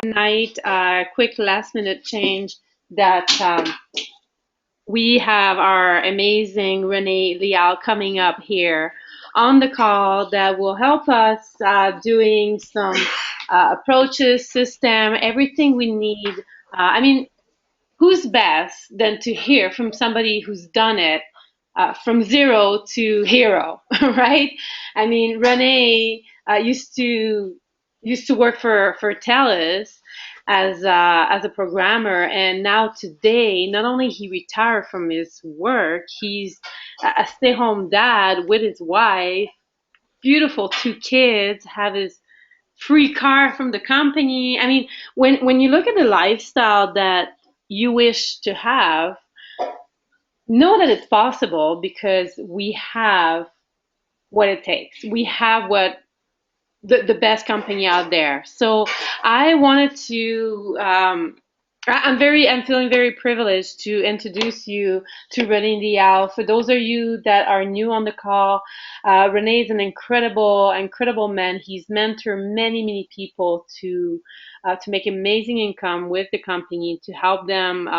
Tonight, quick last minute change that we have our amazing Renee Liao coming up here on the call that will help us doing some approaches, system, everything we need. I mean, who's best than to hear from somebody who's done it from zero to hero, right? I mean, Renee used to work for TELUS as a programmer, and now today, not only he retired from his work, he's a stay-home dad with his wife, beautiful two kids, have his free car from the company. I mean, when you look at the lifestyle that you wish to have, know that it's possible because we have what it takes. We have what the best company out there. So I wanted to I'm feeling very privileged to introduce you to Renee Dial. For those of you that are new on the call, Renee is an incredible man. He's mentored many people to make amazing income with the company, to help them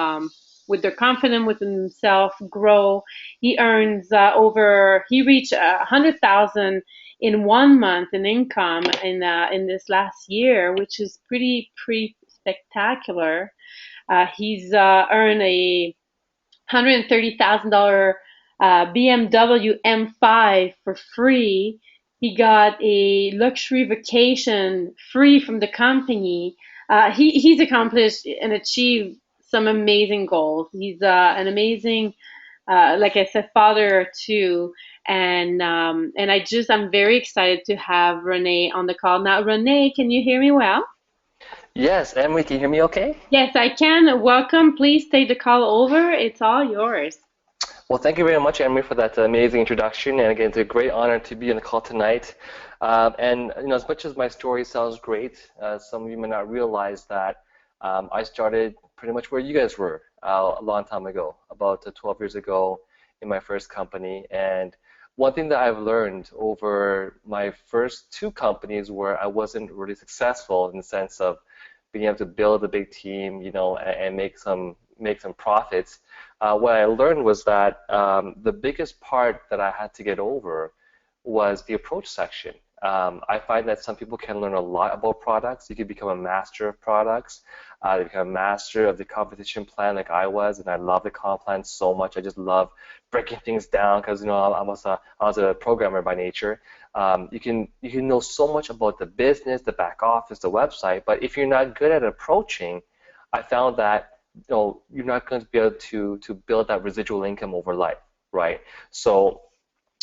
with their confidence within themselves grow. He reached 100,000 in 1 month in income in this last year, which is pretty spectacular. He's earned a $130,000 BMW M5 for free. He got a luxury vacation free from the company. He's accomplished and achieved some amazing goals. He's an amazing, like I said, father too. I'm very excited to have Renee on the call. Now, Renee, can you hear me well? Yes, Emily, can you hear me okay? Yes, I can. Welcome. Please take the call over. It's all yours. Well, thank you very much, Emily, for that amazing introduction. And again, it's a great honor to be on the call tonight. As much as my story sounds great, some of you may not realize that I started pretty much where you guys were a long time ago, about 12 years ago in my first company. And one thing that I've learned over my first two companies where I wasn't really successful in the sense of being able to build a big team, and make some profits. What I learned was that the biggest part that I had to get over was the approach section. I find that some people can learn a lot about products. You can become a master of products. You become a master of the competition plan like I was, and I love the comp plan so much. I just love breaking things down because I was a programmer by nature. You can know so much about the business, the back office, the website, but if you're not good at approaching, I found that you're not going to be able to build that residual income over life, right? So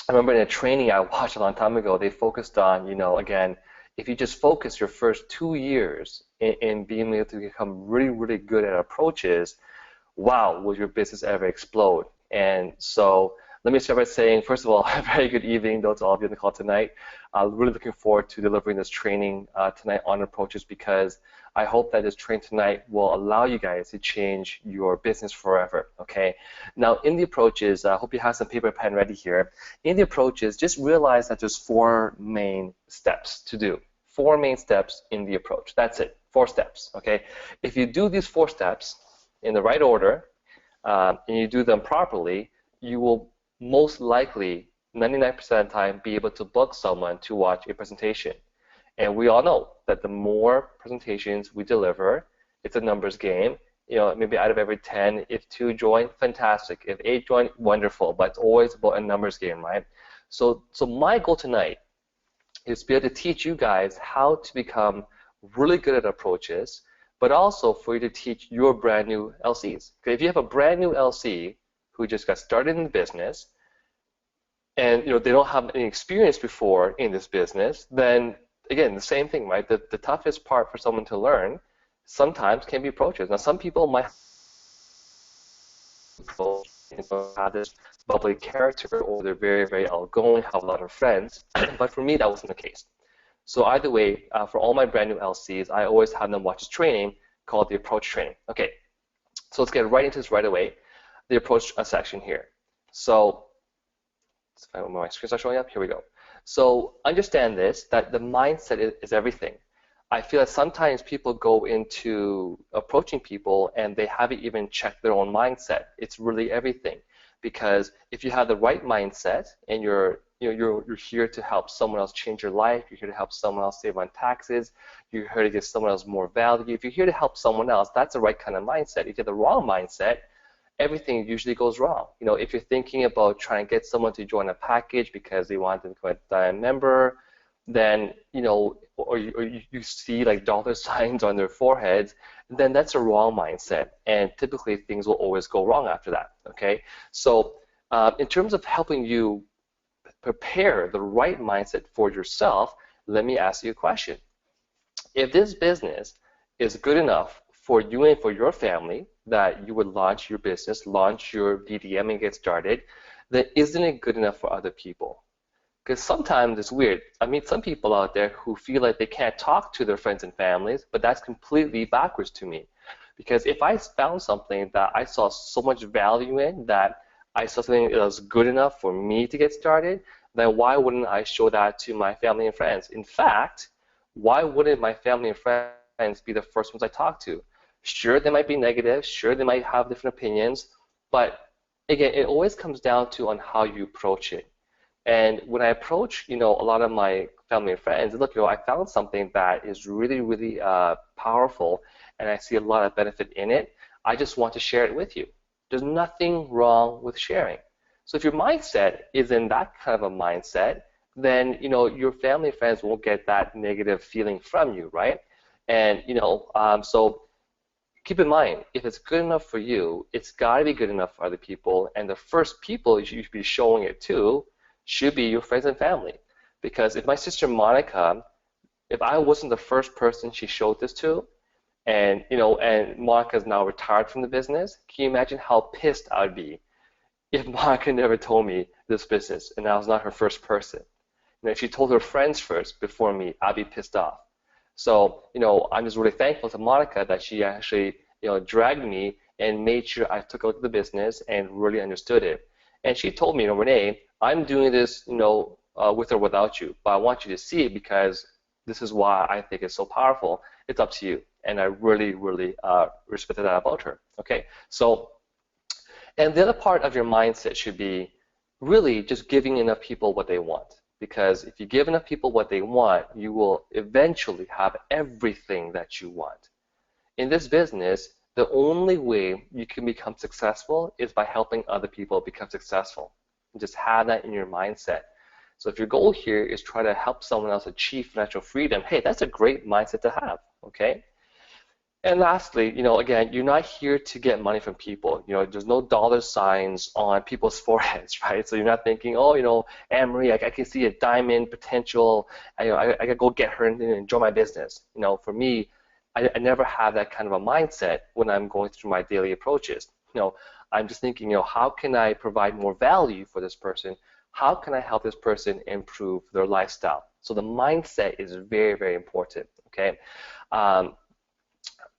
I remember in a training I watched a long time ago, they focused on, again, if you just focus your first 2 years in being able to become really good at approaches, wow, will your business ever explode? And so let me start by saying, first of all, a very good evening, though, to all of you on the call tonight. I'm really looking forward to delivering this training tonight on approaches because I hope that this training tonight will allow you guys to change your business forever, okay? Now, in the approaches, I hope you have some paper and pen ready here. In the approaches, just realize that there's four main steps to do. Four main steps in the approach. That's it, 4 steps, okay? If you do these 4 steps in the right order, and you do them properly, you will most likely, 99% of the time, be able to book someone to watch a presentation. And we all know that the more presentations we deliver, it's a numbers game. Maybe out of every 10, if 2 join, fantastic. If 8 join, wonderful. But it's always about a numbers game, right? So my goal tonight is to be able to teach you guys how to become really good at approaches, but also for you to teach your brand new LCs. Okay, if you have a brand new LC who just got started in the business and they don't have any experience before in this business, then again, the same thing, right? The toughest part for someone to learn sometimes can be approaches. Now, some people might have this bubbly character or they're very outgoing, have a lot of friends, but for me, that wasn't the case. So either way, for all my brand new LCs, I always have them watch this training called the approach training. Okay, so let's get right into this right away, the approach section here. So let's find where my screen starts showing up. Here we go. So understand this, that the mindset is everything. I feel that sometimes people go into approaching people and they haven't even checked their own mindset. It's really everything. Because if you have the right mindset and you're here to help someone else change your life, you're here to help someone else save on taxes, you're here to give someone else more value. If you're here to help someone else, that's the right kind of mindset. If you have the wrong mindset, everything usually goes wrong. If you're thinking about trying to get someone to join a package because they want to become a Diamond member, then, or you see like dollar signs on their foreheads, then that's a wrong mindset. And typically things will always go wrong after that, okay? So in terms of helping you prepare the right mindset for yourself, let me ask you a question. If this business is good enough for you and for your family that you would launch your business, launch your BDM and get started, then isn't it good enough for other people? Because sometimes it's weird. I meet some people out there who feel like they can't talk to their friends and families, but that's completely backwards to me. Because if I found something that I saw so much value in, that I saw something that was good enough for me to get started, then why wouldn't I show that to my family and friends? In fact, why wouldn't my family and friends be the first ones I talk to? Sure, they might be negative, sure, they might have different opinions, but again, it always comes down to on how you approach it. And when I approach, a lot of my family and friends, look, I found something that is really, really powerful, and I see a lot of benefit in it. I just want to share it with you. There's nothing wrong with sharing. So if your mindset is in that kind of a mindset, then your family and friends won't get that negative feeling from you, right? And so keep in mind, if it's good enough for you, it's got to be good enough for other people. And the first people you should be showing it to should be your friends and family. Because if my sister Monica, if I wasn't the first person she showed this to, and Monica's now retired from the business, can you imagine how pissed I'd be if Monica never told me this business and I was not her first person? If she told her friends first before me, I'd be pissed off. So, I'm just really thankful to Monica that she actually, dragged me and made sure I took a look at the business and really understood it. And she told me, Renee, I'm doing this, with or without you, but I want you to see it because this is why I think it's so powerful. It's up to you. And I really, really respected that about her. Okay, so, and the other part of your mindset should be really just giving enough people what they want. Because if you give enough people what they want, you will eventually have everything that you want. In this business, the only way you can become successful is by helping other people become successful. And just have that in your mindset. So if your goal here is try to help someone else achieve financial freedom, hey, that's a great mindset to have, okay? And lastly, again, you're not here to get money from people. There's no dollar signs on people's foreheads, right? So you're not thinking, oh, Anne-Marie, I can see a diamond potential. I gotta go get her and enjoy my business. For me, I never have that kind of a mindset when I'm going through my daily approaches. I'm just thinking, how can I provide more value for this person? How can I help this person improve their lifestyle? So the mindset is very, very important, okay?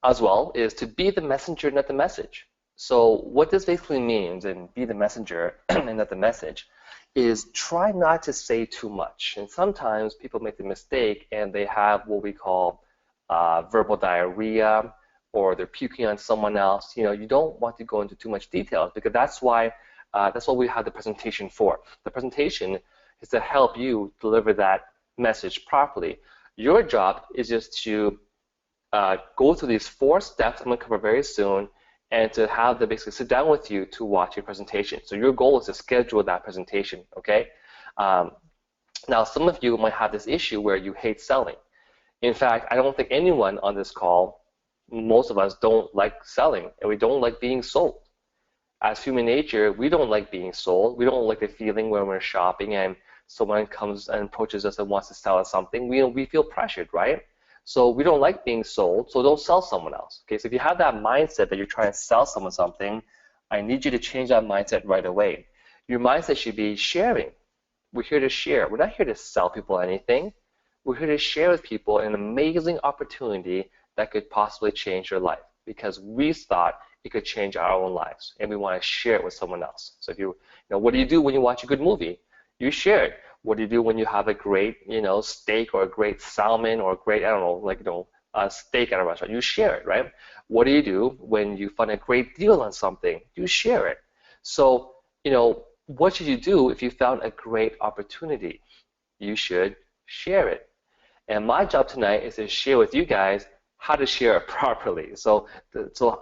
As well is to be the messenger, not the message. So what this basically means, and be the messenger and not the message, is try not to say too much. And sometimes people make the mistake and they have what we call verbal diarrhea, or they're puking on someone else. You don't want to go into too much detail because that's why that's what we have the presentation for. The presentation is to help you deliver that message properly. Your job is just to go through these 4 steps I'm going to cover very soon, and to have them basically sit down with you to watch your presentation. So your goal is to schedule that presentation, okay? Now, some of you might have this issue where you hate selling. In fact, I don't think anyone on this call, most of us don't like selling, and we don't like being sold. As human nature, we don't like being sold. We don't like the feeling when we're shopping and someone comes and approaches us and wants to sell us something. We feel pressured, right? So we don't like being sold, so don't sell someone else. Okay, so if you have that mindset that you're trying to sell someone something, I need you to change that mindset right away. Your mindset should be sharing. We're here to share. We're not here to sell people anything. We're here to share with people an amazing opportunity that could possibly change your life, because we thought it could change our own lives, and we want to share it with someone else. So if what do you do when you watch a good movie? You share it. What do you do when you have a great, steak or a great salmon or a great, I don't know, like, a steak at a restaurant? You share it, right? What do you do when you find a great deal on something? You share it. So, what should you do if you found a great opportunity? You should share it. And my job tonight is to share with you guys how to share it properly. So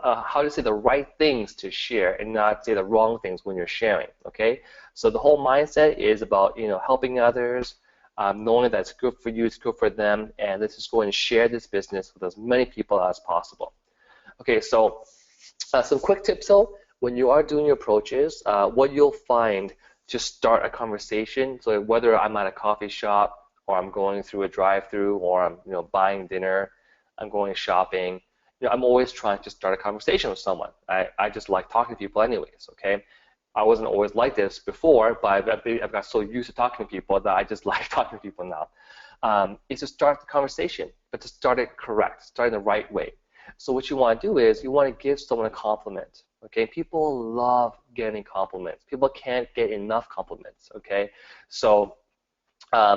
how to say the right things to share and not say the wrong things when you're sharing. Okay. So the whole mindset is about helping others, knowing that it's good for you, it's good for them, and let's just go and share this business with as many people as possible. Okay. So some quick tips though, when you are doing your approaches, what you'll find to start a conversation, so whether I'm at a coffee shop or I'm going through a drive-through or I'm buying dinner, I'm going shopping, I'm always trying to start a conversation with someone. I just like talking to people anyways, okay? I wasn't always like this before, but I've got so used to talking to people that I just like talking to people now. Is to start the conversation, but to start it correct, start in the right way. So what you want to do is you want to give someone a compliment. Okay, people love getting compliments. People can't get enough compliments. Okay, so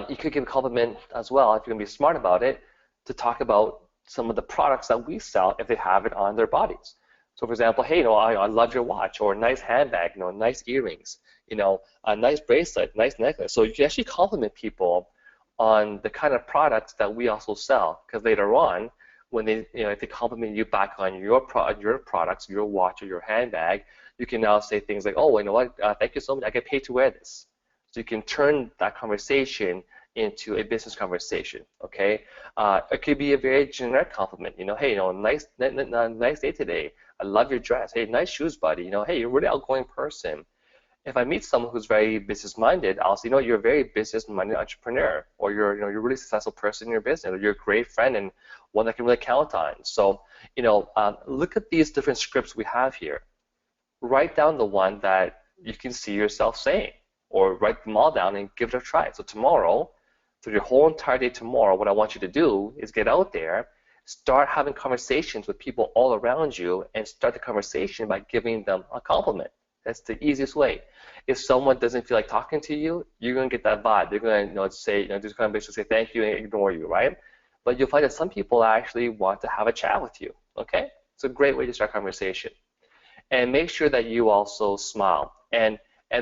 you could give a compliment as well if you're gonna be smart about it to talk about some of the products that we sell if they have it on their bodies. So for example, hey, I love your watch, or a nice handbag, nice earrings, a nice bracelet, nice necklace. So you can actually compliment people on the kind of products that we also sell, because later on, when they, if they compliment you back on your products, your watch or your handbag, you can now say things like, oh, you know what, thank you so much, I get paid to wear this. So you can turn that conversation into a business conversation, okay? It could be a very generic compliment, hey, nice day today. I love your dress. Hey, nice shoes, buddy. Hey, you're a really outgoing person. If I meet someone who's very business-minded, I'll say, you're a very business-minded entrepreneur, or you're a really successful person in your business, or you're a great friend and one that I can really count on. So, look at these different scripts we have here. Write down the one that you can see yourself saying, or write them all down and give it a try. So tomorrow, through your whole entire day tomorrow, what I want you to do is get out there, start having conversations with people all around you, and start the conversation by giving them a compliment. That's the easiest way. If someone doesn't feel like talking to you, you're going to get that vibe. They're going to say, just kind of basically say thank you and ignore you, right? But you'll find that some people actually want to have a chat with you, okay? It's a great way to start a conversation. And make sure that you also smile. And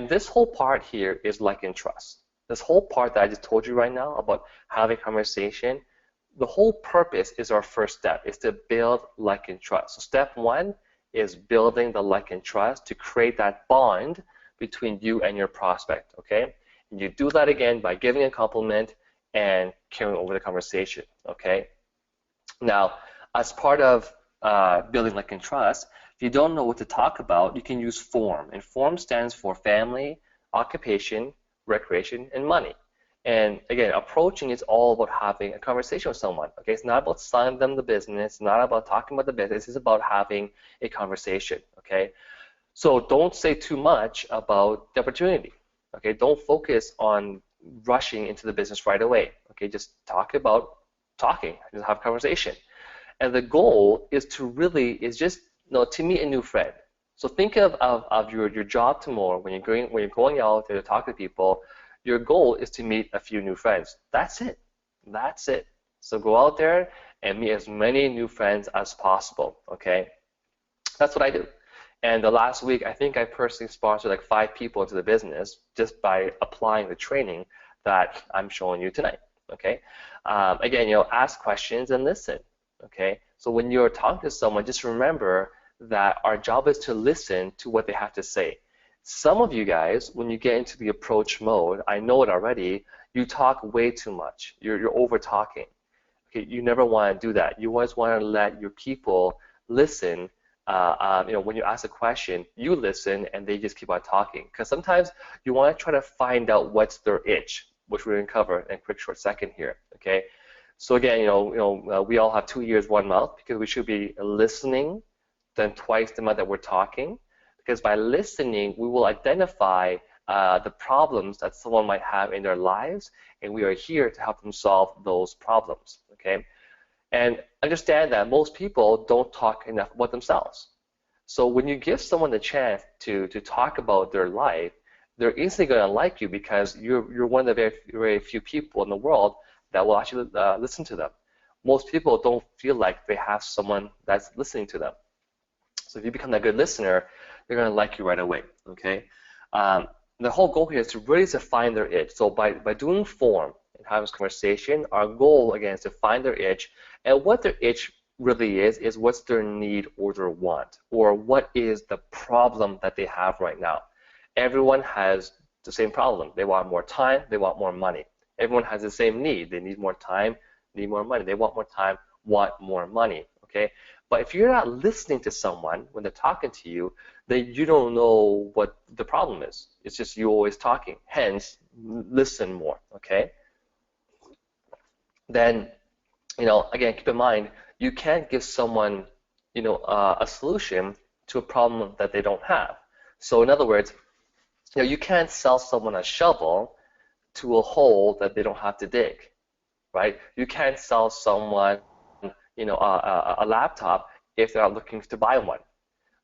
this whole part here is like and trust. This whole part that I just told you right now about having a conversation, the whole purpose is our first step, is to build like and trust. So step one is building the like and trust to create that bond between you and your prospect, okay? And you do that again by giving a compliment and carrying over the conversation, okay? Now, as part of building like and trust, if you don't know what to talk about, you can use FORM. And FORM stands for family, occupation, recreation, and money. And again, approaching is all about having a conversation with someone. Okay, it's not about selling them the business, it's not about talking about the business, it's about having a conversation. Okay, so don't say too much about the opportunity. Okay, don't focus on rushing into the business right away. Okay, just talk about talking, just have a conversation. And the goal is just to meet a new friend. So think of your job tomorrow when you're going out there to talk to people. Your goal is to meet a few new friends. That's it. That's it. So go out there and meet as many new friends as possible, okay? That's what I do. And the last week, I think I personally sponsored like 5 people into the business just by applying the training that I'm showing you tonight, okay? Again, ask questions and listen, okay? So when you're talking to someone, just remember that our job is to listen to what they have to say. Some of you guys, when you get into the approach mode, I know it already, you talk way too much. You're over talking. Okay, you never want to do that. You always want to let your people listen. When you ask a question, you listen and they just keep on talking. Because sometimes you want to try to find out what's their itch, which we're going to cover in a quick short second here. Okay. So again, we all have 2 ears, 1 mouth, because we should be listening then twice the amount that we're talking. Because by listening, we will identify the problems that someone might have in their lives, and we are here to help them solve those problems, okay? And understand that most people don't talk enough about themselves. So when you give someone the chance to talk about their life, they're instantly going to like you because you're one of the very few people in the world that will actually listen to them. Most people don't feel like they have someone that's listening to them. So if you become that good listener, they're going to like you right away. Okay. Um, the whole goal here is to really to find their itch. So by doing form and having this conversation, our goal again is to find their itch, and what their itch really is what's their need or their want, or what is the problem that they have right now. Everyone has the same problem. They want more time, they want more money. Everyone has the same need. They need more time, need more money. They want more time, want more money. Okay? But if you're not listening to someone when they're talking to you, then you don't know what the problem is. It's just you always talking. Hence, listen more. Okay? Then, again, keep in mind, you can't give someone, a solution to a problem that they don't have. So in other words, you can't sell someone a shovel to a hole that they don't have to dig, right? You can't sell someone, a laptop if they're not looking to buy one.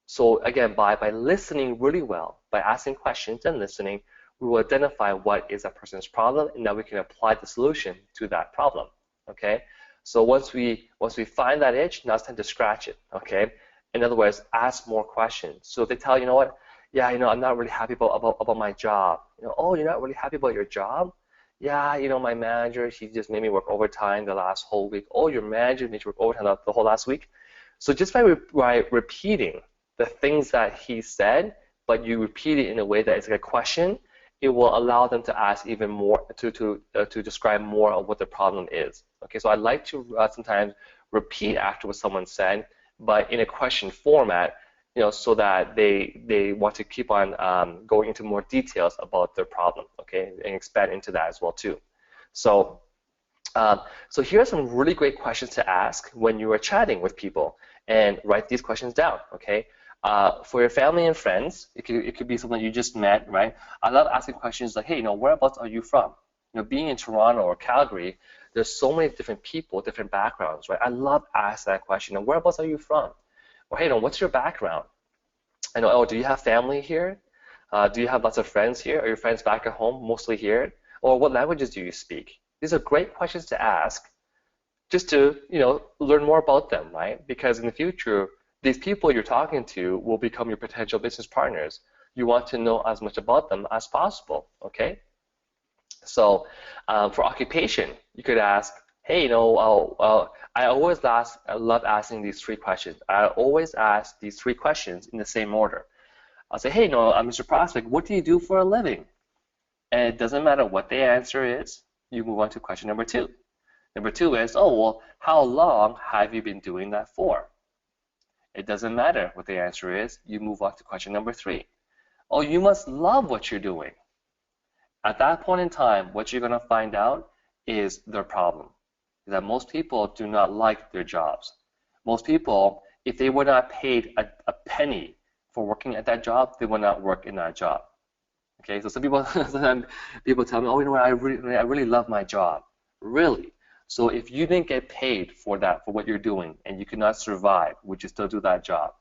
So again, by listening really well, by asking questions and listening, we will identify what is that person's problem, and then we can apply the solution to that problem. Okay. So once we find that itch, now it's time to scratch it. Okay. In other words, ask more questions. So if they tell you know what, yeah, I'm not really happy about my job. Oh, you're not really happy about your job? Yeah, my manager, he just made me work overtime the last whole week. Oh, your manager made you work overtime the whole last week? So just by repeating the things that he said, but you repeat it in a way that it's like a question, it will allow them to ask even more, to describe more of what the problem is. Okay, so I like to sometimes repeat after what someone said, but in a question format, so that they want to keep on going into more details about their problem, okay, and expand into that as well too. So, so here are some really great questions to ask when you are chatting with people, and write these questions down, okay? For your family and friends, it could be someone you just met, right? I love asking questions like, hey, whereabouts are you from? Being in Toronto or Calgary, there's so many different people, different backgrounds, right? I love asking that question. Whereabouts are you from? Or hey, what's your background? Oh, do you have family here? Do you have lots of friends here? Are your friends back at home, mostly here? Or what languages do you speak? These are great questions to ask just to, learn more about them, right? Because in the future, these people you're talking to will become your potential business partners. You want to know as much about them as possible, okay? So for occupation, you could ask, hey, I love asking these three questions. I always ask these three questions in the same order. I'll say, hey, Mr. Prospect, what do you do for a living? And it doesn't matter what the answer is, you move on to question number two. Number two is, oh, well, how long have you been doing that for? It doesn't matter what the answer is, you move on to question number three. Oh, you must love what you're doing. At that point in time, what you're going to find out is their problem. That most people do not like their jobs. Most people, if they were not paid a penny for working at that job, they would not work in that job. Okay, so sometimes people tell me, oh, what, I really love my job. Really? So if you didn't get paid for what you're doing, and you could not survive, would you still do that job?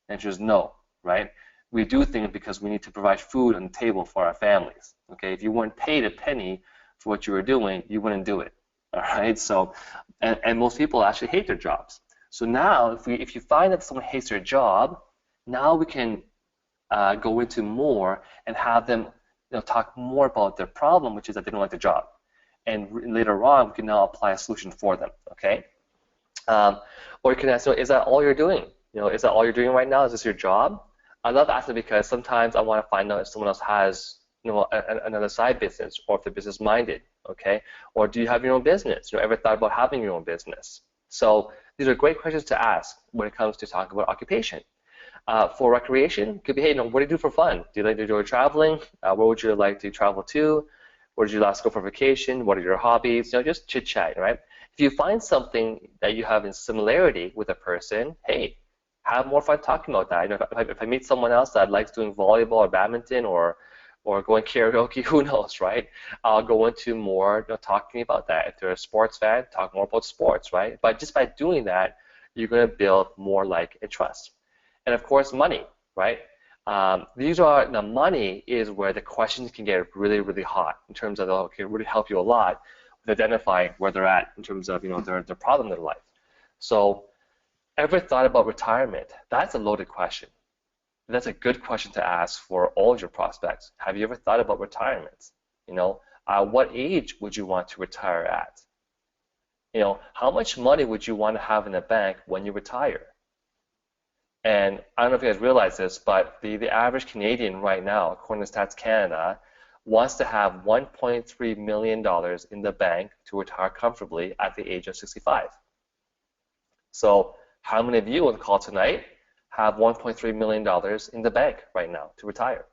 The answer is no, right? We do things because we need to provide food on the table for our families. Okay, if you weren't paid a penny for what you were doing, you wouldn't do it. All right, so and most people actually hate their jobs. So now, if you find that someone hates their job, now we can go into more and have them talk more about their problem, which is that they don't like the job. And later on, we can now apply a solution for them. Okay, or you can ask, is that all you're doing? Is that all you're doing right now? Is this your job? I love asking because sometimes I want to find out if someone else has another side business, or if they're business minded, okay? Or do you have your own business? Ever thought about having your own business? So these are great questions to ask when it comes to talking about occupation. For recreation, it could be, hey, what do you do for fun? Do you like to enjoy traveling? Where would you like to travel to? Where did you last go for vacation? What are your hobbies? Just chit chat, right? If you find something that you have in similarity with a person, hey, have more fun talking about that. If I meet someone else that likes doing volleyball or badminton or going karaoke, who knows, right? I'll go into more talking about that. If they're a sports fan, talk more about sports, right? But just by doing that, you're going to build more like and trust. And of course, money, right? These are the money is where the questions can get really, really hot in terms of they can really help you a lot with identifying where they're at in terms of their problem in their life. So, ever thought about retirement? That's a loaded question. That's a good question to ask for all your prospects. Have you ever thought about retirement? What age would you want to retire at? How much money would you want to have in the bank when you retire? And I don't know if you guys realize this, but the average Canadian right now, according to Stats Canada, wants to have $1.3 million in the bank to retire comfortably at the age of 65. So how many of you on the call tonight have $1.3 million in the bank right now to retire?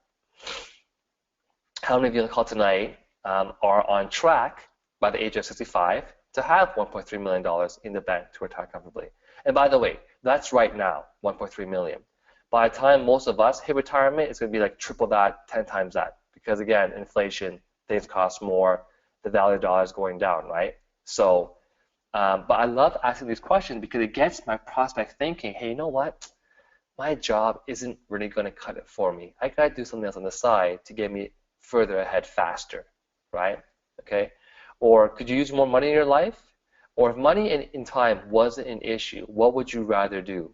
How many of you on the call tonight are on track by the age of 65 to have $1.3 million in the bank to retire comfortably? And by the way, that's right now, 1.3 million. By the time most of us hit retirement, it's going to be like triple that, 10 times that. Because again, inflation, things cost more, the value of the dollar is going down, right? So, but I love asking these questions because it gets my prospect thinking, hey, you know what? My job isn't really going to cut it for me. I got to do something else on the side to get me further ahead faster, right? Okay. Or could you use more money in your life? Or if money in time wasn't an issue, what would you rather do?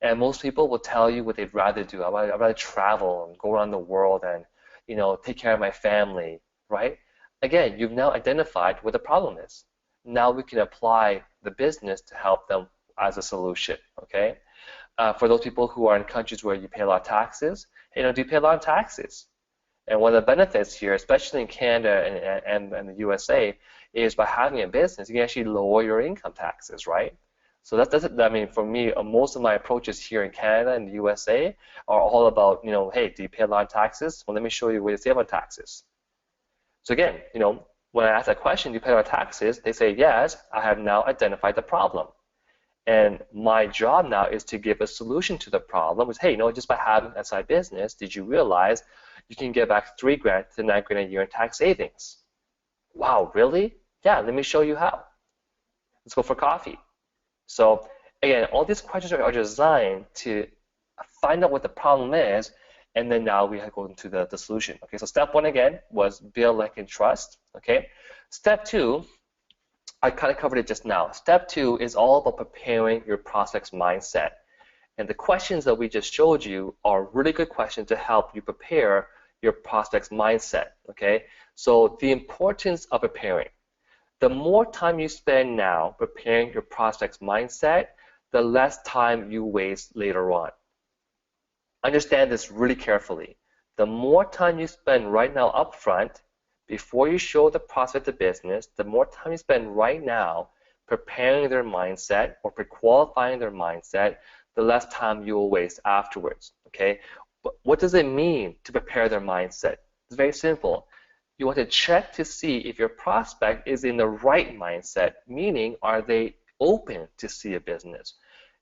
And most people will tell you what they'd rather do. I'd rather travel and go around the world and, take care of my family, right? Again, you've now identified what the problem is. Now we can apply the business to help them as a solution, okay? For those people who are in countries where you pay a lot of taxes, do you pay a lot of taxes? And one of the benefits here, especially in Canada and the USA, is by having a business, you can actually lower your income taxes, right? So I mean, for me, most of my approaches here in Canada and the USA are all about, hey, do you pay a lot of taxes? Well, let me show you where to save on taxes. So again, when I ask that question, do you pay a lot of taxes? They say, yes, I have now identified the problem. And my job now is to give a solution to the problem. Is, hey, just by having a side business, did you realize you can get back $3,000 to $9,000 a year in tax savings? Wow, really? Yeah, let me show you how. Let's go for coffee. So again, all these questions are designed to find out what the problem is, and then now we go into the solution. Okay, so step one again was build, like, and trust. Okay, step two, I kind of covered it just now. Step two is all about preparing your prospect's mindset. And the questions that we just showed you are really good questions to help you prepare your prospect's mindset. Okay, so the importance of preparing. The more time you spend now preparing your prospect's mindset, the less time you waste later on. Understand this really carefully. The more time you spend right now up front, before you show the prospect the business, the more time you spend right now preparing their mindset or pre-qualifying their mindset, the less time you will waste afterwards. Okay? But what does it mean to prepare their mindset? It's very simple. You want to check to see if your prospect is in the right mindset, meaning are they open to see a business?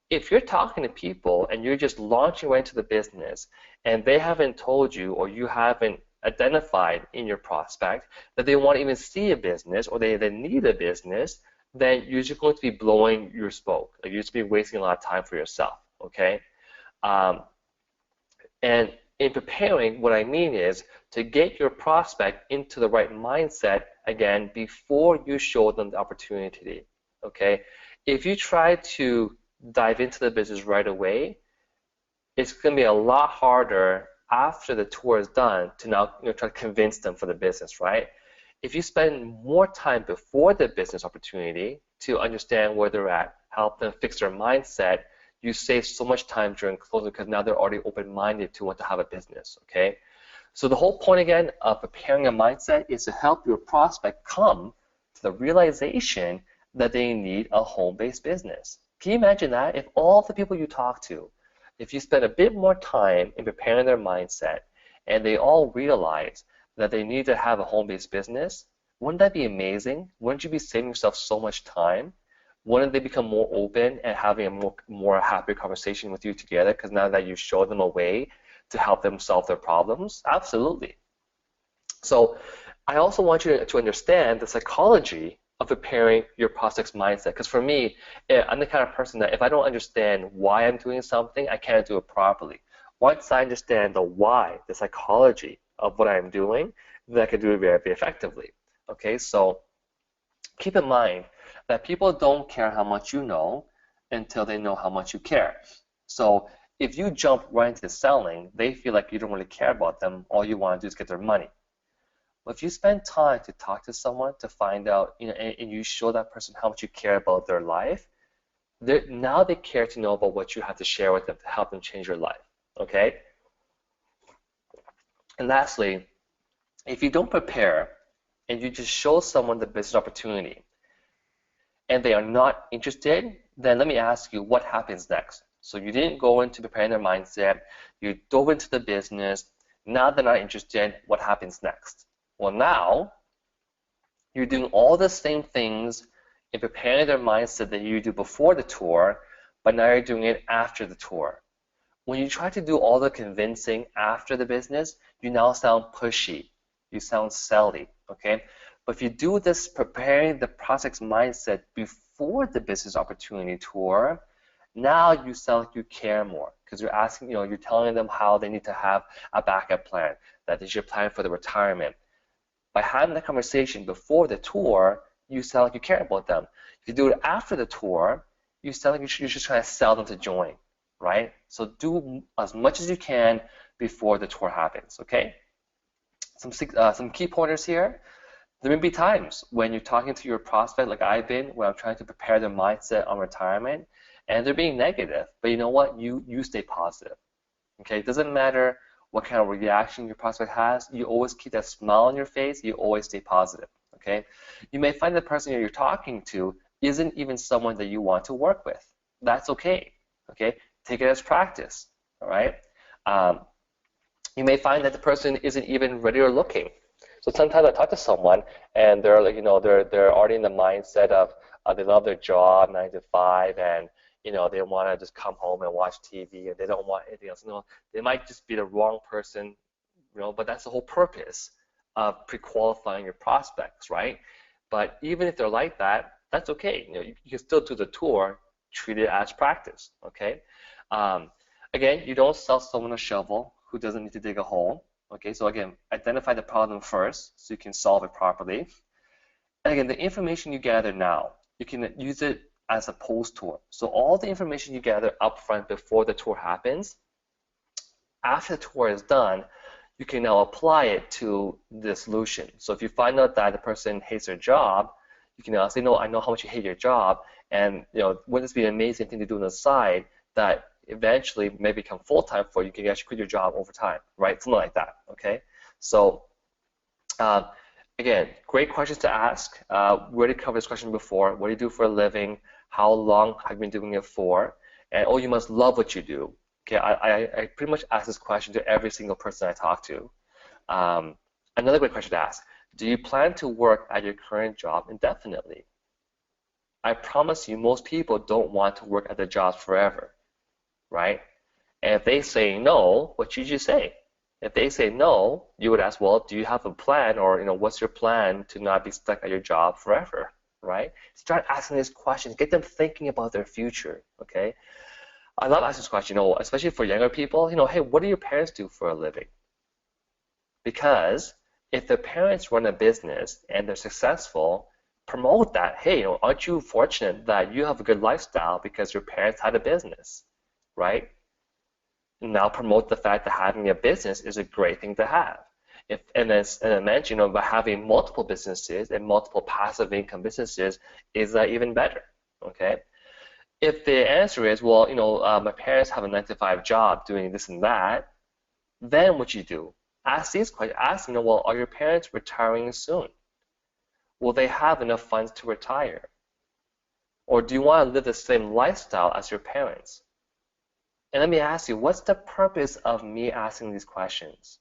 If you're talking to people and you're just launching right into the business and they haven't told you or you haven't identified in your prospect that they want to even see a business or they need a business, then you're just going to be blowing your smoke. Like, you're just be wasting a lot of time for yourself, okay? And in preparing, what I mean is to get your prospect into the right mindset, again, before you show them the opportunity, okay? If you try to dive into the business right away, it's going to be a lot harder after the tour is done to now try to convince them for the business, right? If you spend more time before the business opportunity to understand where they're at, help them fix their mindset, you save so much time during closing because now they're already open-minded to want to have a business, okay? So the whole point, again, of preparing a mindset is to help your prospect come to the realization that they need a home-based business. Can you imagine that? If all the people you talk to, if you spend a bit more time in preparing their mindset and they all realize that they need to have a home-based business, wouldn't that be amazing? Wouldn't you be saving yourself so much time? Wouldn't they become more open and having a more happier conversation with you together because now that you show them a way to help them solve their problems? Absolutely. So I also want you to understand the psychology of preparing your prospect's mindset. Because for me, I'm the kind of person that if I don't understand why I'm doing something, I can't do it properly. Once I understand the why, the psychology of what I'm doing, then I can do it very, very effectively. Okay, so keep in mind that people don't care how much you know until they know how much you care. So if you jump right into selling, they feel like you don't really care about them. All you want to do is get their money. But if you spend time to talk to someone to find out, and you show that person how much you care about their life, now they care to know about what you have to share with them to help them change your life. Okay? And lastly, if you don't prepare and you just show someone the business opportunity and they are not interested, then let me ask you what happens next. So you didn't go into preparing their mindset, you dove into the business, now they're not interested, what happens next? Well, now you're doing all the same things in preparing their mindset that you do before the tour, but now you're doing it after the tour. When you try to do all the convincing after the business, you now sound pushy. You sound selly, okay? But if you do this preparing the prospect's mindset before the business opportunity tour, now you sound like you care more because you're asking, you're telling them how they need to have a backup plan, that they should plan for the retirement. By having that conversation before the tour, you sound like you care about them. If you do it after the tour, you sound like you're just trying to sell them to join, right? So do as much as you can before the tour happens, okay? Some key pointers here. There may be times when you're talking to your prospect, like I've been, where I'm trying to prepare their mindset on retirement, and they're being negative. But you know what? You stay positive. Okay? It doesn't matter what kind of reaction your prospect has. You always keep that smile on your face. You always stay positive. Okay? You may find the person you're talking to isn't even someone that you want to work with. That's okay. Okay? Take it as practice. All right? You may find that the person isn't even ready or looking. So sometimes I talk to someone and they're like, they're already in the mindset of they love their job, 9 to 5, and they want to just come home and watch TV and they don't want anything else. They might just be the wrong person, but that's the whole purpose of pre-qualifying your prospects, right? But even if they're like that, that's okay. You can still do the tour, treat it as practice, okay? Again, you don't sell someone a shovel who doesn't need to dig a hole. Okay, so again, identify the problem first so you can solve it properly. And again, the information you gather now, you can use it as a post-tour. So all the information you gather upfront before the tour happens, after the tour is done, you can now apply it to the solution. So if you find out that the person hates their job, you can now say, no, I know how much you hate your job, and wouldn't this be an amazing thing to do on the side that eventually may become full-time for you, can actually quit your job over time, right? Something like that, okay? So again, great questions to ask. We already covered this question before. What do you do for a living? How long have you been doing it for? And you must love what you do. Okay, I pretty much ask this question to every single person I talk to. Another great question to ask, do you plan to work at your current job indefinitely? I promise you, most people don't want to work at their jobs forever. Right? And if they say no, what should you say? If they say no, you would ask, well, do you have a plan, or what's your plan to not be stuck at your job forever, right? Start asking these questions, get them thinking about their future, okay? I love asking this question, especially for younger people, hey, what do your parents do for a living? Because if the parents run a business and they're successful, promote that. Hey, aren't you fortunate that you have a good lifestyle because your parents had a business? Right? Now promote the fact that having a business is a great thing to have. And as I mentioned, by having multiple businesses and multiple passive income businesses is even better. Okay. If the answer is, well, my parents have a 9 to 5 job doing this and that, then what you do? Ask these questions. Ask, well, are your parents retiring soon? Will they have enough funds to retire? Or do you want to live the same lifestyle as your parents? And let me ask you, what's the purpose of me asking these questions?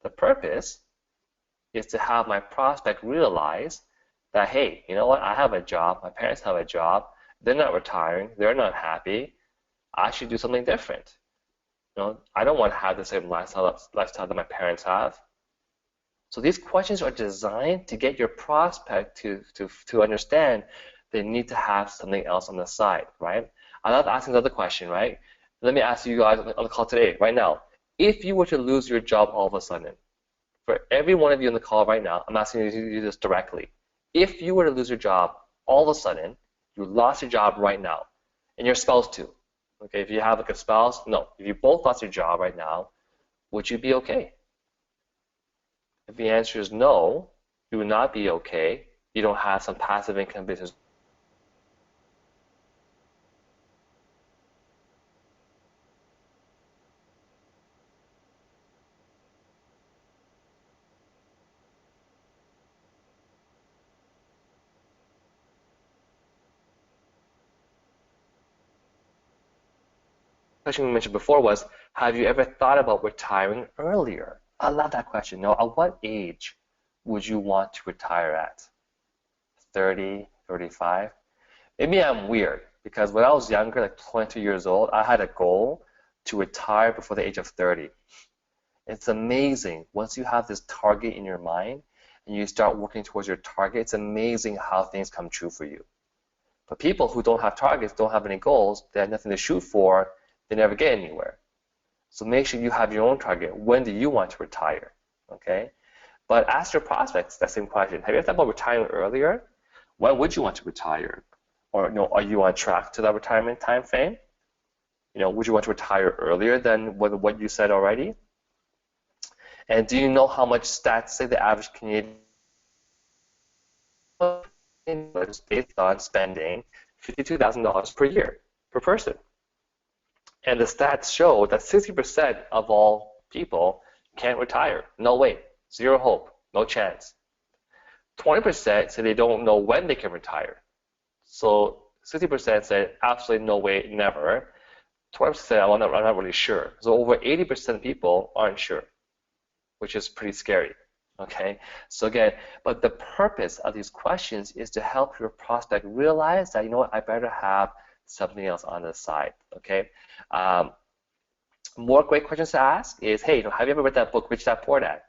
The purpose is to have my prospect realize that, hey, you know what? I have a job. My parents have a job. They're not retiring. They're not happy. I should do something different. I don't want to have the same lifestyle that my parents have. So these questions are designed to get your prospect to understand they need to have something else on the side, right? I love asking the other question, right? Let me ask you guys on the call today, right now. If you were to lose your job all of a sudden, for every one of you on the call right now, I'm asking you to do this directly. If you were to lose your job all of a sudden, you lost your job right now, and your spouse too. Okay, if you have like a spouse, no. If you both lost your job right now, would you be okay? If the answer is no, you would not be okay. You don't have some passive income business. Question we mentioned before was, have you ever thought about retiring earlier? I love that question. Now, at what age would you want to retire at? 30, 35? Maybe I'm weird because when I was younger, like 20 years old, I had a goal to retire before the age of 30. It's amazing. Once you have this target in your mind and you start working towards your target, it's amazing how things come true for you. But people who don't have targets, don't have any goals, they have nothing to shoot for, they never get anywhere. So make sure you have your own target. When do you want to retire? Okay? But ask your prospects that same question. Have you ever thought about retiring earlier? When would you want to retire? Or are you on track to that retirement time frame? Would you want to retire earlier than what you said already? And do you know how much stats say the average Canadian is based on spending $52,000 per year per person? And the stats show that 60% of all people can't retire. No way. Zero hope. No chance. 20% say they don't know when they can retire. So 60% said absolutely no way, never. 20% I'm not really sure. So over 80% of people aren't sure, which is pretty scary. Okay, so again, but the purpose of these questions is to help your prospect realize that, I better have something else on the side. Okay, more great questions to ask is, hey, have you ever read that book, Rich Dad Poor Dad?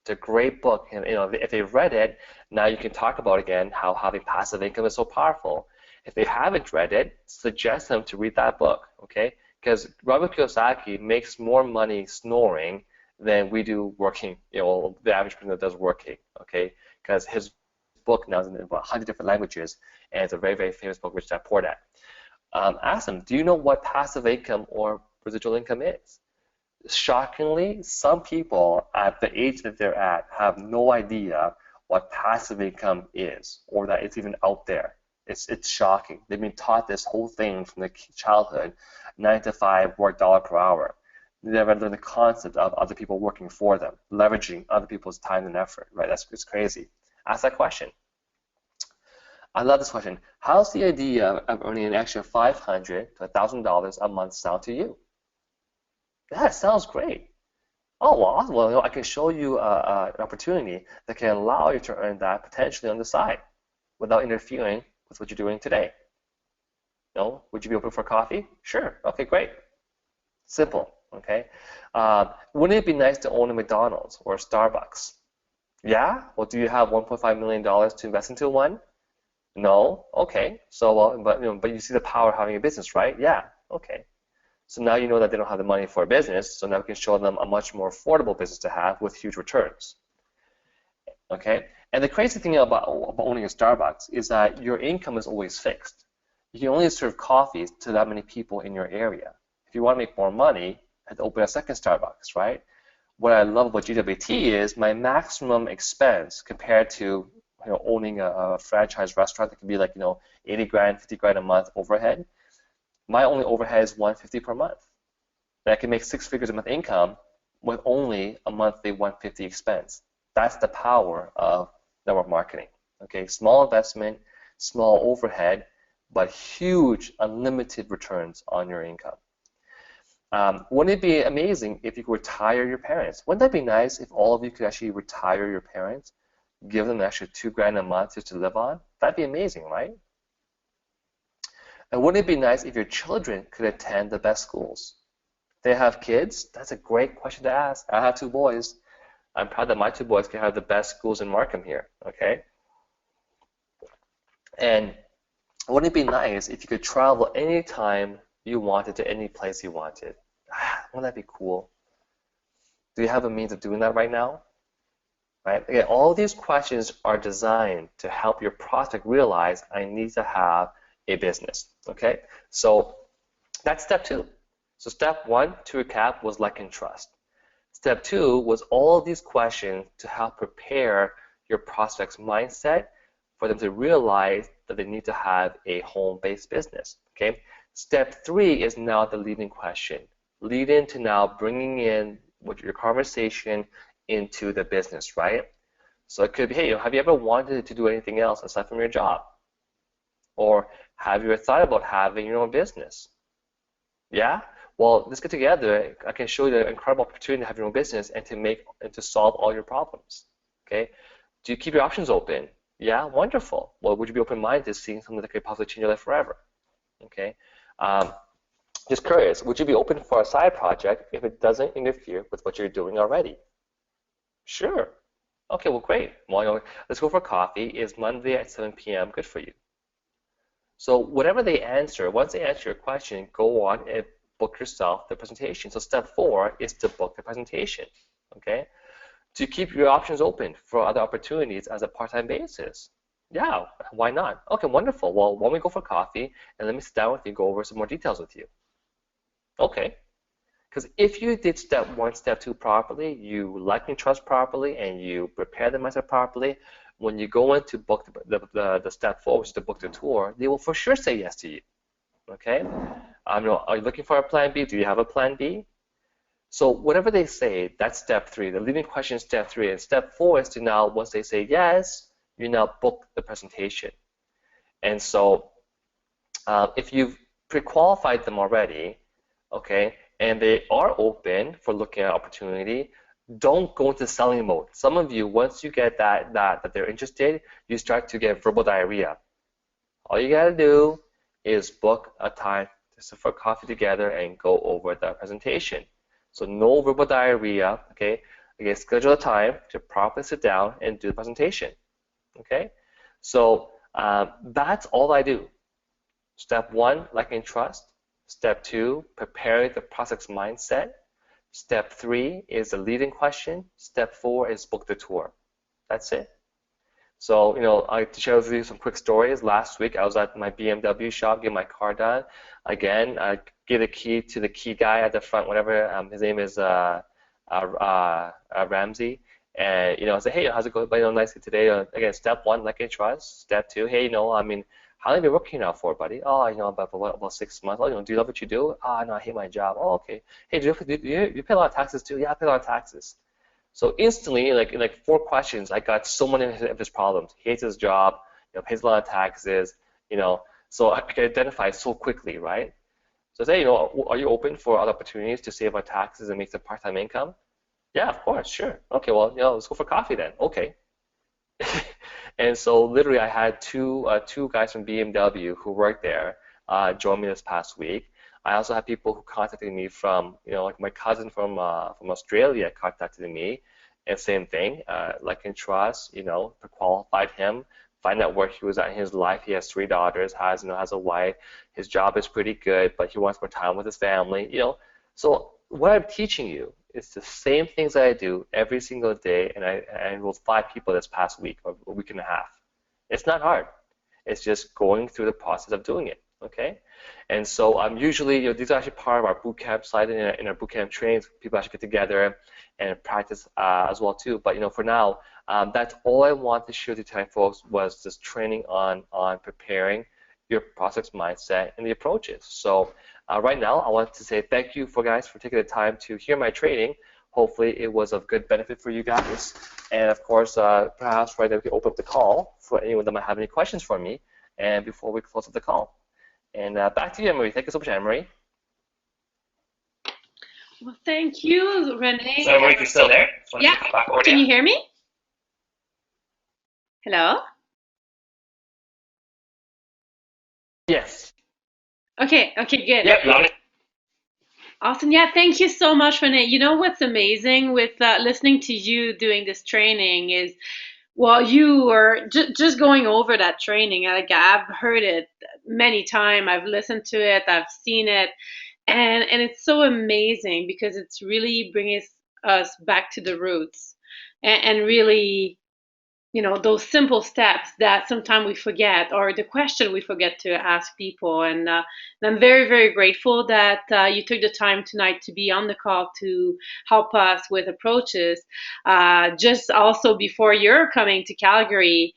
It's a great book, and if they've read it, now you can talk about again how having passive income is so powerful. If they haven't read it, suggest them to read that book. Okay, because Robert Kiyosaki makes more money snoring than we do working, the average person that does working, okay? Because his book now is in about 100 different languages, and it's a very, very famous book, Rich Dad Poor Dad. Ask them, do you know what passive income or residual income is? Shockingly, some people at the age that they're at have no idea what passive income is, or that it's even out there. It's shocking. They've been taught this whole thing from the childhood, 9 to 5, work dollar per hour. They never learn the concept of other people working for them, leveraging other people's time and effort, right? It's crazy. Ask that question. I love this question. How's the idea of earning an extra $500 to $1,000 a month sound to you? That sounds great. Oh, well, awesome. Well, I can show you an opportunity that can allow you to earn that potentially on the side without interfering with what you're doing today. Would you be open for coffee? Sure. Okay, great. Simple. Okay. Wouldn't it be nice to own a McDonald's or a Starbucks? Yeah? Well, do you have $1.5 million to invest into one? No? Okay. So, but you see the power of having a business, right? Yeah. Okay. So now you know that they don't have the money for a business, so now we can show them a much more affordable business to have with huge returns. Okay? And the crazy thing about owning a Starbucks is that your income is always fixed. You can only serve coffee to that many people in your area. If you want to make more money, you have to open a second Starbucks, right? What I love about GWT is my maximum expense compared to owning a franchise restaurant that can be like 80 grand, 50 grand a month overhead. My only overhead is $150 per month. And I can make 6 figures a month income with only a monthly $150 expense. That's the power of network marketing. Okay, small investment, small overhead, but huge unlimited returns on your income. Wouldn't it be amazing if you could retire your parents? Wouldn't that be nice if all of you could actually retire your parents, give them an extra 2 grand a month just to live on? That'd be amazing, right? And wouldn't it be nice if your children could attend the best schools? They have kids? That's a great question to ask. I have 2 boys. I'm proud that my 2 boys can have the best schools in Markham here, okay? And wouldn't it be nice if you could travel anytime you wanted to any place you wanted? Wouldn't that be cool? Do you have a means of doing that right now? Right? Again, all these questions are designed to help your prospect realize I need to have a business. Okay? So that's step two. So step one, to recap, was like and trust. Step two was all of these questions to help prepare your prospect's mindset for them to realize that they need to have a home-based business. Okay. Step three is now the leading question. Lead into now bringing in what your conversation into the business, right? So it could be, hey, have you ever wanted to do anything else aside from your job? Or have you ever thought about having your own business? Yeah? Well, let's get together. I can show you the incredible opportunity to have your own business and to make and to solve all your problems. Okay? Do you keep your options open? Yeah, wonderful. Well, would you be open-minded to seeing something that could possibly change your life forever? Okay? Um, just curious, would you be open for a side project if it doesn't interfere with what you're doing already? Sure. Okay, well, great. Well, let's go for coffee. Is Monday at 7 p.m. good for you? So whatever they answer, once they answer your question, go on and book yourself the presentation. So step four is to book the presentation, okay? To keep your options open for other opportunities as a part-time basis. Yeah, why not? Okay, wonderful. Well, why don't we go for coffee and let me sit down with you, go over some more details with you. Okay. Because if you did step one, step two properly, you like and trust properly, and you prepare the mindset properly, when you go in to book the step four, which is to book the tour, they will for sure say yes to you. Okay? Are you looking for a plan B? Do you have a plan B? So whatever they say, that's step three. The leading question is step three. And step four is to now, once they say yes, you now book the presentation. And so if you've pre-qualified them already, okay, and they are open for looking at opportunity, don't go into selling mode. Some of you, once you get that they're interested, you start to get verbal diarrhea. All you gotta do is book a time to sit for coffee together and go over the presentation. So no verbal diarrhea, okay? Okay, schedule a time to properly sit down and do the presentation, okay? So that's all I do. Step one, like and trust. Step two, preparing the prospect's mindset. Step three is the leading question. Step four is book the tour. That's it. So, I to share with you some quick stories. Last week, I was at my BMW shop getting my car done. Again, I gave the key to the key guy at the front, whatever. His name is Ramsey. And, I said, hey, how's it going? Nicely today. Again, step one, like and trust. Step two, hey, how long have you been working now for, buddy? Oh, about 6 months. Oh, do you love what you do? Oh, no, I hate my job. Oh, okay. Hey, do you pay a lot of taxes too? Yeah, I pay a lot of taxes. So instantly, like in like 4 questions, I got so many of his problems. He hates his job, pays a lot of taxes, so I could identify so quickly, right? So I say, are you open for other opportunities to save on taxes and make some part-time income? Yeah, of course, sure. Okay, well, let's go for coffee then. Okay. And so literally, I had two guys from BMW who worked there join me this past week. I also had people who contacted me from, like my cousin from Australia contacted me, and same thing, like in trust, qualified him, find out where he was at in his life. He has 3 daughters, has a wife. His job is pretty good, but he wants more time with his family. So what I'm teaching you is the same things that I do every single day, and I enrolled 5 people this past week or a week and a half. It's not hard. It's just going through the process of doing it. Okay, and so usually, these are actually part of our boot camp site. In our boot camp trainings, people actually get together and practice as well too. But for now, that's all I want to share with you tonight, folks, was just training on preparing your prospect's mindset and the approaches. So right now, I want to say thank you for taking the time to hear my training. Hopefully, it was of good benefit for you guys. And of course, perhaps right now we can open up the call for anyone that might have any questions for me. And before we close up the call. And back to you, Emery. Thank you so much, Emery. Well, thank you, Renee. So, Emery, if you're still there, Yeah. Can you hear me? Hello? Yes. Okay, good. Yep, loud. Awesome. Yeah, thank you so much, Renee. You know what's amazing with listening to you doing this training is, well, you were just going over that training. Like I've heard it many times. I've listened to it. I've seen it, and it's so amazing because it's really bringing us back to the roots and really, those simple steps that sometimes we forget, or the question we forget to ask people. And I'm very, very grateful that you took the time tonight to be on the call to help us with approaches, just also before you're coming to Calgary.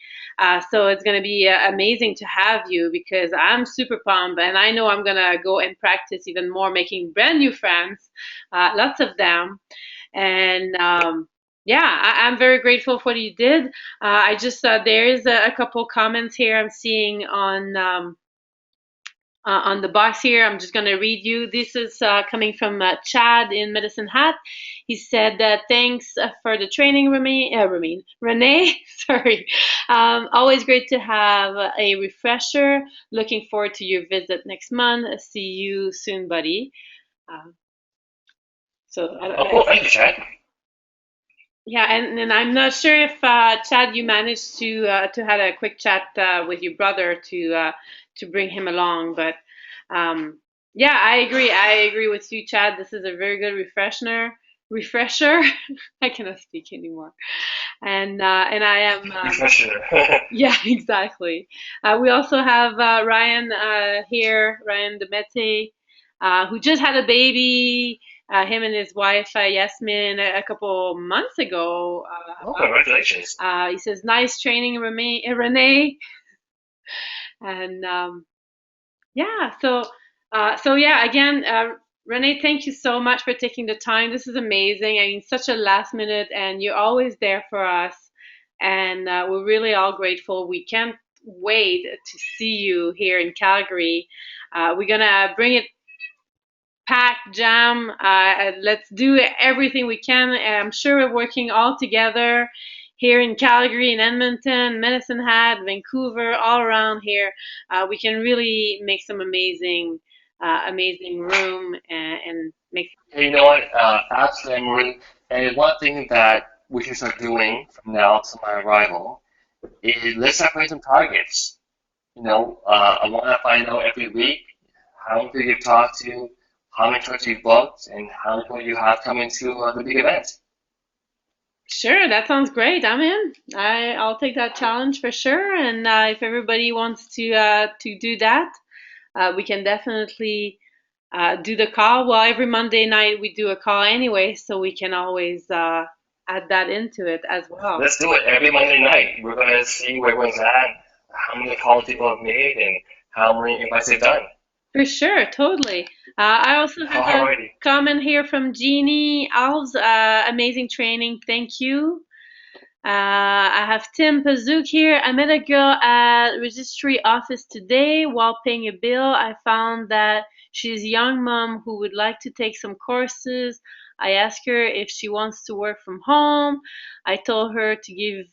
So it's going to be amazing to have you, because I'm super pumped, and I know I'm going to go and practice even more, making brand new friends, lots of them. And yeah, I'm very grateful for what you did. I just there is a couple comments here I'm seeing on the box here. I'm just going to read you. This is coming from Chad in Medicine Hat. He said that thanks for the training, Renee. Sorry. Always great to have a refresher. Looking forward to your visit next month. See you soon, buddy. Uh, so Oh, cool. Thank you, Chad. yeah, and I'm not sure if Chad, you managed to had a quick chat with your brother to bring him along, but um, yeah, I agree. I agree with you, Chad. This is a very good refresher. I cannot speak anymore, and I am Refresher. yeah, exactly. We also have Ryan here, Ryan Demete, who just had a baby. Him and his wife Yasmin a couple months ago. Oh, congratulations. He says, "Nice training, Renee." And yeah, so yeah, again, Renee, thank you so much for taking the time. This is amazing. I mean, such a last minute, and you're always there for us, and we're really all grateful. We can't wait to see you here in Calgary. We're gonna bring it pack, jam. Let's do everything we can. I'm sure we're working all together here in Calgary, in Edmonton, Medicine Hat, Vancouver, all around here. We can really make some amazing room and make. Hey, you know what? Absolutely, Marie. And one thing that we can start doing from now to my arrival is let's separate some targets. I want to find out every week how many people you've talked to, how many trips you've booked, and how many people you have coming to the big event. Sure, that sounds great. I'm in. I'll take that challenge for sure. And if everybody wants to do that, we can definitely do the call. Well, every Monday night we do a call anyway, so we can always add that into it as well. Let's do it every Monday night. We're going to see where everyone's at, how many calls people have made, and how many invites they've done. For sure, totally. I also have a Alrighty. comment here from Jeannie Alves. Amazing training. Thank you. I have Tim Pazook here. I met a girl at registry office today while paying a bill. I found that she's a young mom who would like to take some courses. I asked her if she wants to work from home. I told her to give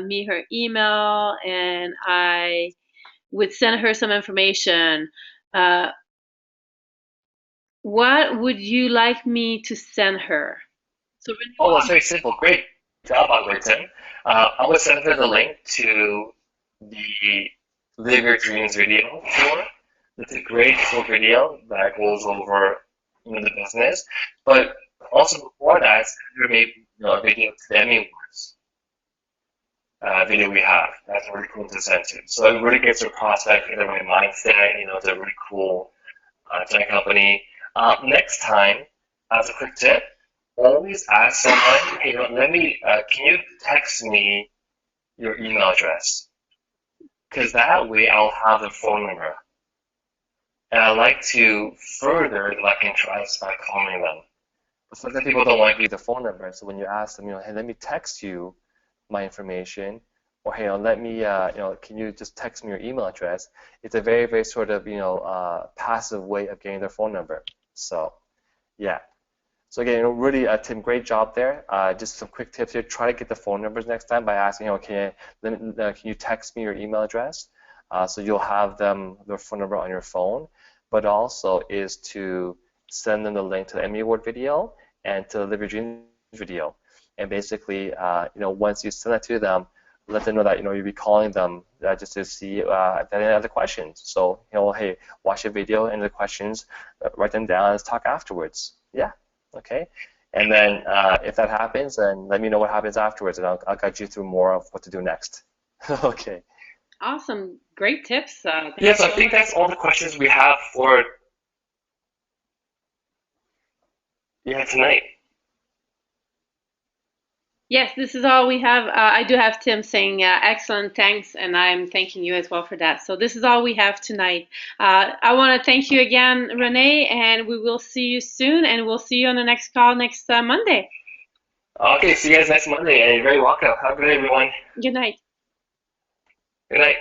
me her email, and I would send her some information. Uh, what would you like me to send her? So, Oh, that's very simple. Great job, Alberta. I'm going to send her the link to the Live Your Dreams video tour. It's a great full video that goes over the business. But also before that, send her maybe a video to the Emmy Awards video we have. That's really cool to send to. So it really gets her prospect in the right mindset. It's a really cool giant company. Next time, as a quick tip, always ask someone, hey, can you text me your email address? Because that way I'll have the phone number. And I like to further like interest by calling them. But sometimes people don't want to give the phone number. So when you ask them, hey, let me text you my information, or hey, can you just text me your email address? It's a very, very sort of, passive way of getting their phone number. So, yeah. So again, really, Tim, great job there. Just some quick tips here. Try to get the phone numbers next time by asking, can you text me your email address? So you'll have their phone number on your phone. But also is to send them the link to the Emmy Award video and to the Live Your Dreams video. And basically, once you send that to them, let them know that you'll be calling them just to see if they have other questions. So hey, watch the video and the questions, write them down, let's talk afterwards. Yeah. Okay. And then if that happens, then let me know what happens afterwards, and I'll guide you through more of what to do next. Okay. Awesome. Great tips. Thank you Yes, I so think much. that's all the questions we have for tonight. Yes, this is all we have. I do have Tim saying excellent thanks, and I'm thanking you as well for that. So this is all we have tonight. I want to thank you again, Renee, and we will see you soon, and we'll see you on the next call next Monday. Okay, see you guys next Monday, and you're very welcome. Have a good night, everyone. Good night. Good night.